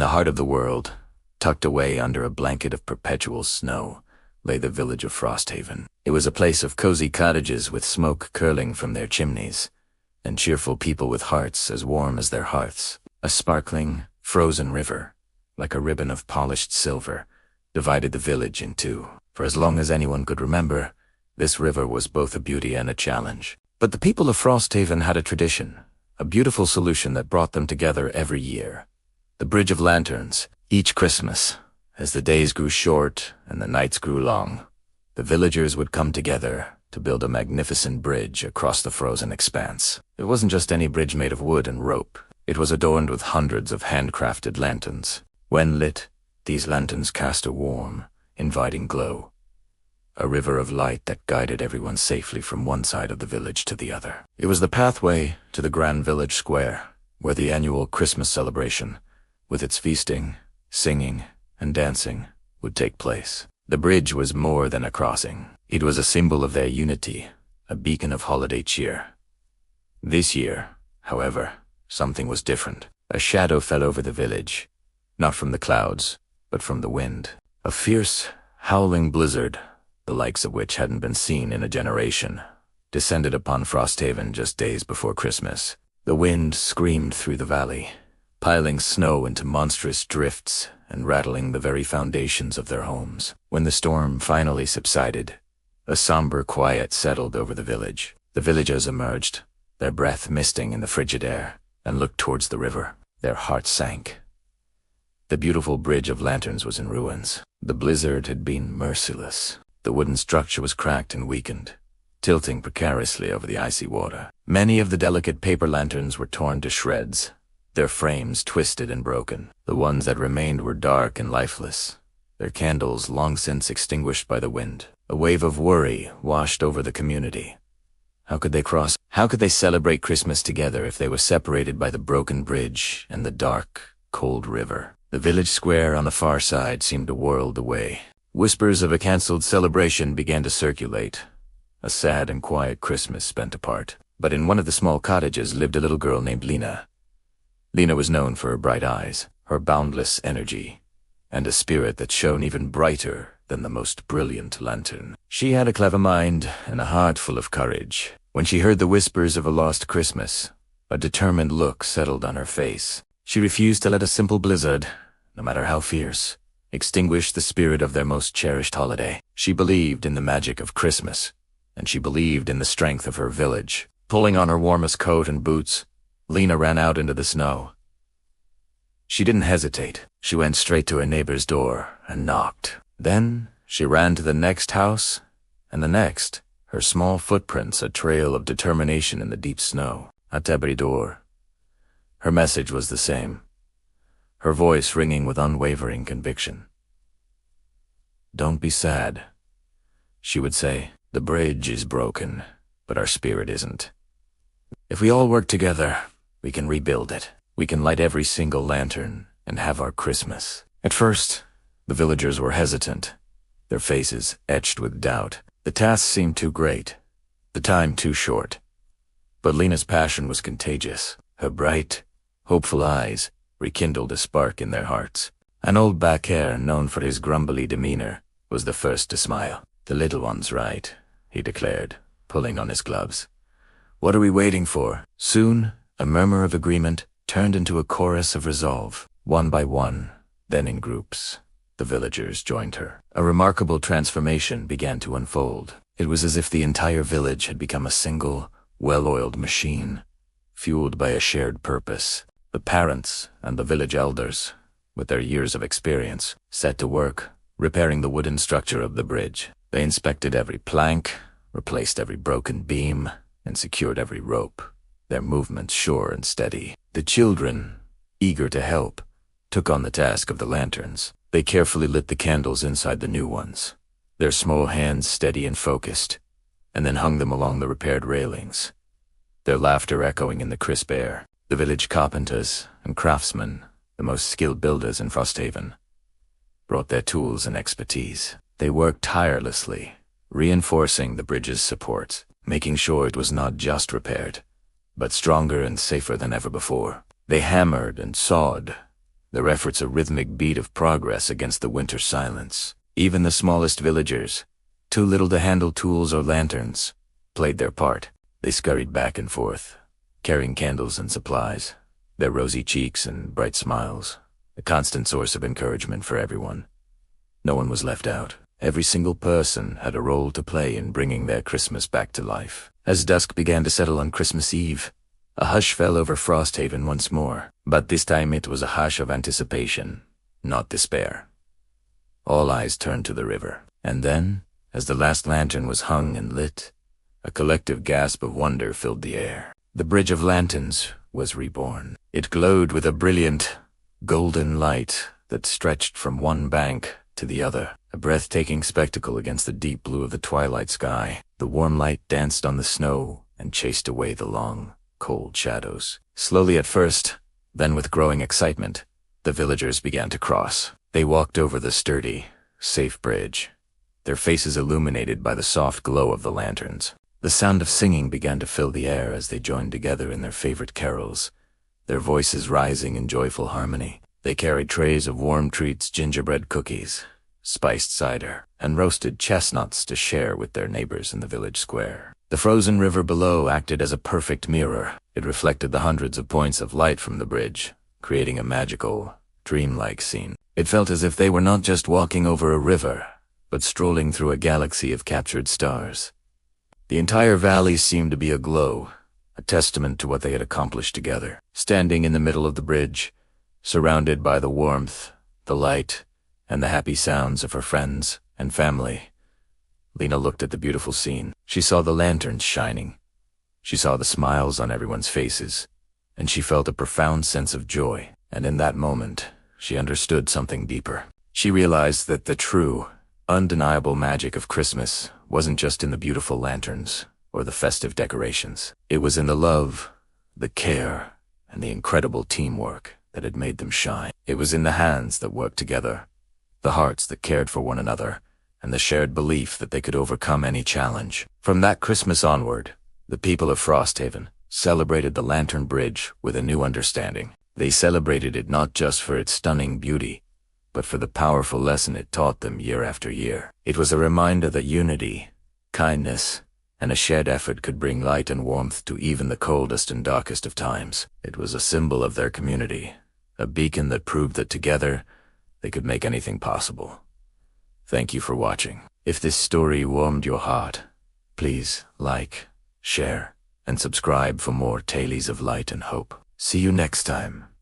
the heart of the world, tucked away under a blanket of perpetual snow, lay the village of Frosthaven. It was a place of cozy cottages with smoke curling from their chimneys, and cheerful people with hearts as warm as their hearths. A sparkling, frozen river, like a ribbon of polished silver, divided the village in two. For as long as anyone could remember, this river was both a beauty and a challenge. But the people of Frosthaven had a tradition, a beautiful solution that brought them together every year. The Bridge of Lanterns. Each Christmas, as the days grew short and the nights grew long, the villagers would come together to build a magnificent bridge across the frozen expanse. It wasn't just any bridge made of wood and rope. It was adorned with hundreds of handcrafted lanterns. When lit, these lanterns cast a warm, inviting glow, a river of light that guided everyone safely from one side of the village to the other. It was the pathway to the grand village square, where the annual Christmas celebration, with its feasting, singing, and dancing, would take place. The bridge was more than a crossing. It was a symbol of their unity, a beacon of holiday cheer. This year, however, something was different. A shadow fell over the village, not from the clouds, but from the wind. A fierce, howling blizzard, the likes of which hadn't been seen in a generation, descended upon Frosthaven just days before Christmas. The wind screamed through the valley, piling snow into monstrous drifts and rattling the very foundations of their homes. When the storm finally subsided, a somber quiet settled over the village. The villagers emerged, their breath misting in the frigid air, and looked towards the river. Their hearts sank. The beautiful Bridge of Lanterns was in ruins. The blizzard had been merciless. The wooden structure was cracked and weakened, tilting precariously over the icy water. Many of the delicate paper lanterns were torn to shreds, their frames twisted and broken. The ones that remained were dark and lifeless, their candles long since extinguished by the wind. A wave of worry washed over the community. How could they celebrate Christmas together if they were separated by the broken bridge and the dark, cold river? The village square on the far side seemed a world away. Whispers of a cancelled celebration began to circulate, a sad and quiet Christmas spent apart. But in one of the small cottages lived a little girl named Lina. Lina was known for her bright eyes, her boundless energy, and a spirit that shone even brighter than the most brilliant lantern. She had a clever mind and a heart full of courage. When she heard the whispers of a lost Christmas, a determined look settled on her face. She refused to let a simple blizzard, no matter how fierce, extinguish the spirit of their most cherished holiday. She believed in the magic of Christmas, and she believed in the strength of her village. Pulling on her warmest coat and boots, Lina ran out into the snow. She didn't hesitate. She went straight to her neighbor's door and knocked. Then she ran to the next house and the next, her small footprints a trail of determination in the deep snow. At every door, her message was the same, her voice ringing with unwavering conviction. "Don't be sad," she would say. "The bridge is broken, but our spirit isn't. If we all work together, we can rebuild it. We can light every single lantern and have our Christmas." At first, the villagers were hesitant, their faces etched with doubt. The task seemed too great, the time too short. But Lina's passion was contagious. Her bright, hopeful eyes rekindled a spark in their hearts. An old Bakir, known for his grumbly demeanor, was the first to smile. "The little one's right," he declared, pulling on his gloves. "What are we waiting for?" Soon, a murmur of agreement turned into a chorus of resolve. One by one, then in groups, the villagers joined her. A remarkable transformation began to unfold. It was as if the entire village had become a single, well-oiled machine, fueled by a shared purpose. The parents and the village elders, with their years of experience, set to work, repairing the wooden structure of the bridge. They inspected every plank, replaced every broken beam, and secured every rope, their movements sure and steady. The children, eager to help, took on the task of the lanterns. They carefully lit the candles inside the new ones, their small hands steady and focused, and then hung them along the repaired railings, their laughter echoing in the crisp air. The village carpenters and craftsmen, the most skilled builders in Frosthaven, brought their tools and expertise. They worked tirelessly, reinforcing the bridge's supports, making sure it was not just repaired, but stronger and safer than ever before. They hammered and sawed, their efforts a rhythmic beat of progress against the winter silence. Even the smallest villagers, too little to handle tools or lanterns, played their part. They scurried back and forth, carrying candles and supplies, their rosy cheeks and bright smiles, a constant source of encouragement for everyone. No one was left out. Every single person had a role to play in bringing their Christmas back to life. As dusk began to settle on Christmas Eve, a hush fell over Frosthaven once more, but this time it was a hush of anticipation, not despair. All eyes turned to the river, and then, as the last lantern was hung and lit, a collective gasp of wonder filled the air. The Bridge of Lanterns was reborn. It glowed with a brilliant, golden light that stretched from one bank to the other, a breathtaking spectacle against the deep blue of the twilight sky. The warm light danced on the snow and chased away the long, cold shadows. Slowly at first, then with growing excitement, the villagers began to cross. They walked over the sturdy, safe bridge, their faces illuminated by the soft glow of the lanterns. The sound of singing began to fill the air as they joined together in their favorite carols, their voices rising in joyful harmony. They carried trays of warm treats, gingerbread cookies, spiced cider, and roasted chestnuts to share with their neighbors in the village square. The frozen river below acted as a perfect mirror. It reflected the hundreds of points of light from the bridge, creating a magical, dreamlike scene. It felt as if they were not just walking over a river, but strolling through a galaxy of captured stars. The entire valley seemed to be aglow, a testament to what they had accomplished together. Standing in the middle of the bridge, surrounded by the warmth, the light, and the happy sounds of her friends and family, Lina looked at the beautiful scene. She saw the lanterns shining. She saw the smiles on everyone's faces, and she felt a profound sense of joy. And in that moment, she understood something deeper. She realized that the true, undeniable magic of Christmas wasn't just in the beautiful lanterns or the festive decorations. It was in the love, the care, and the incredible teamwork that had made them shine. It was in the hands that worked together, the hearts that cared for one another, and the shared belief that they could overcome any challenge. From that Christmas onward, the people of Frosthaven celebrated the Lantern Bridge with a new understanding. They celebrated it not just for its stunning beauty, but for the powerful lesson it taught them year after year. It was a reminder that unity, kindness, and a shared effort could bring light and warmth to even the coldest and darkest of times. It was a symbol of their community, a beacon that proved that together they could make anything possible. Thank you for watching. If this story warmed your heart, please like, share, and subscribe for more tales of light and hope. See you next time.